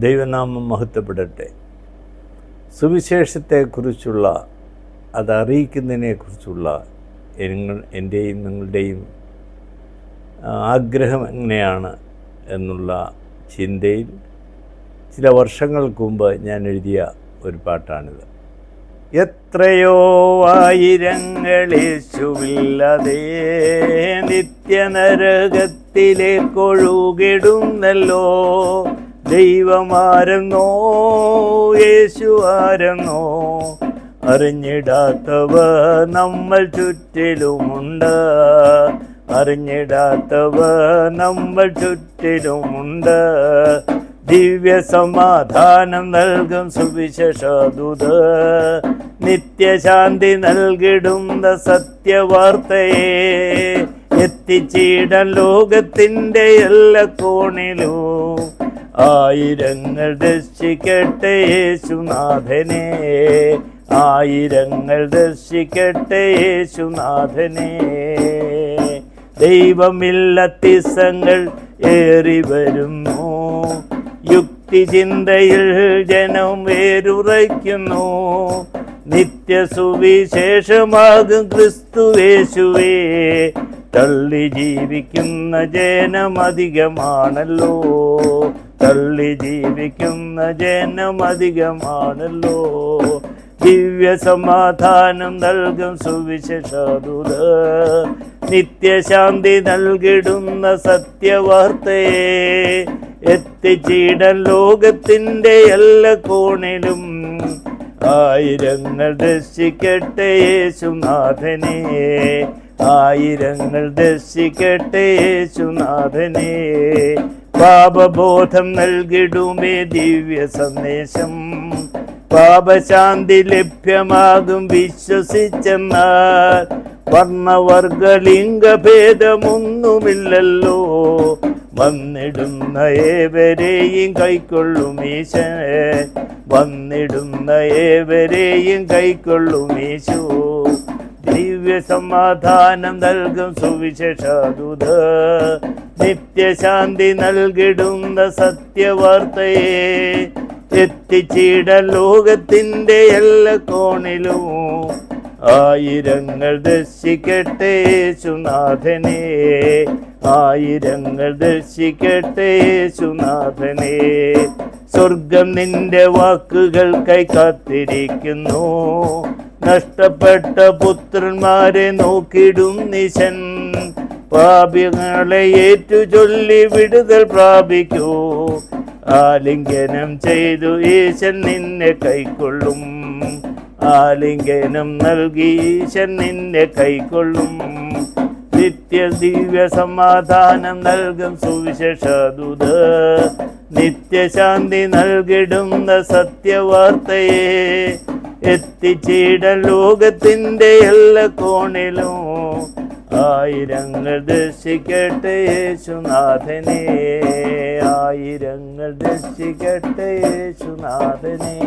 ദൈവനാമം മഹത്വപ്പെടട്ടെ. സുവിശേഷത്തെക്കുറിച്ചുള്ള അതറിയിക്കുന്നതിനെക്കുറിച്ചുള്ള എൻ്റെയും നിങ്ങളുടെയും ആഗ്രഹം എങ്ങനെയാണ് എന്നുള്ള ചിന്തയിൽ ചില വർഷങ്ങൾക്ക് മുമ്പ് ഞാൻ എഴുതിയ ഒരു പാട്ടാണിത്. എത്രയോ ആയിരങ്ങളേശുവില്ലതേ നിത്യനരകത്തിലേക്കൊഴുകിടുന്നല്ലോ. ദൈവമാരെന്നോ യേശു ആരെന്നോ അറിഞ്ഞിടാത്തവർ നമ്മൾ ചുറ്റിലുമുണ്ട്. അറിഞ്ഞിടാത്തവർ നമ്മൾ ചുറ്റിലുമുണ്ട്. ദിവ്യ സമാധാനം നൽകും സുവിശേഷദൂത്, നിത്യശാന്തി നൽകിടുന്ന സത്യവാർത്തയെ എത്തിച്ചിടാൻ ലോകത്തിൻ്റെ എല്ലാ കോണിലും ആയിരങ്ങൾ ദർശിക്കട്ടെ യേശുനാഥനെ. ആയിരങ്ങൾ ദർശിക്കട്ടെ യേശുനാഥനെ. ദൈവമില്ലത്തിസങ്ങൾ ഏറി വരുന്നു, യുക്തിചിന്തയിൽ ജനം വേരുറയ്ക്കുന്നു. നിത്യസുവിശേഷമാകും ക്രിസ്തുവേശുവേ തള്ളി ജീവിക്കുന്ന ജനമധികമാണല്ലോ. തള്ളി ജീവിക്കുന്ന ജനമധികമാണല്ലോ. ദിവ്യ സമാധാനം നൽകും സുവിശേഷദൂത്, നിത്യശാന്തി നൽകിടുന്ന സത്യവാർത്തയെ എത്തിച്ചിടാൻ ലോകത്തിൻ്റെ എല്ലാ കോണിലും ആയിരങ്ങൾ ദർശിക്കട്ടെ യേശുനാഥനെ. ആയിരങ്ങൾ ദർശിക്കട്ടെ യേശുനാഥനെ. പാപബോധം നൽകിടുമേ ദിവ്യ സന്ദേശം, പാപശാന്തി ലഭ്യമാകും വിശ്വസിച്ചെന്നാൽ. വർണ്ണവർഗലിംഗഭേദമൊന്നുമില്ലല്ലോ, വന്നിടുന്ന ഏവരെയും കൈക്കൊള്ളും ഈശനെ. വന്നിടുന്ന ഏവരെയും കൈക്കൊള്ളും യേശു. ദിവ്യ സമാധാനം നൽകും സുവിശേഷദൂത്, നിത്യശാന്തി നൽകിടുന്ന സത്യവാർത്തയെ എത്തിച്ചിടാൻ ലോകത്തിൻ്റെ എല്ലാ കോണിലും ആയിരങ്ങൾ ദർശിക്കട്ടെ യേശുനാഥനെ. ആയിരങ്ങൾ ദർശിക്കട്ടെ യേശുനാഥനെ. സ്വർഗം നിന്റെ വാക്കുകൾക്കായി കാത്തിരിക്കുന്നു, നഷ്ടപ്പെട്ട പുത്രന്മാരെ നോക്കിടും നിശൻ. പാപികളെ ഏറ്റു ചൊല്ലി വിടുതൽ പ്രാപിക്കൂ. ആലിംഗനം ചെയ്തു ഈശൻ നിന്നെ കൈക്കൊള്ളും. ആലിംഗനം നൽകി ഈശൻ നിന്നെ കൈക്കൊള്ളും. നിത്യ ദിവ്യ സമാധാനം നൽകും സുവിശേഷദൂത്, നിത്യശാന്തി നൽകിടുന്ന സത്യവാർത്തയെ എത്തിച്ചിടാൻ ലോകത്തിൻ്റെ എല്ലാ കോണിലും ആയിരങ്ങൾ ദർശിക്കട്ടെ യേശുനാഥനെ. ആയിരങ്ങൾ ദർശിക്കട്ടെ യേശുനാഥനെ.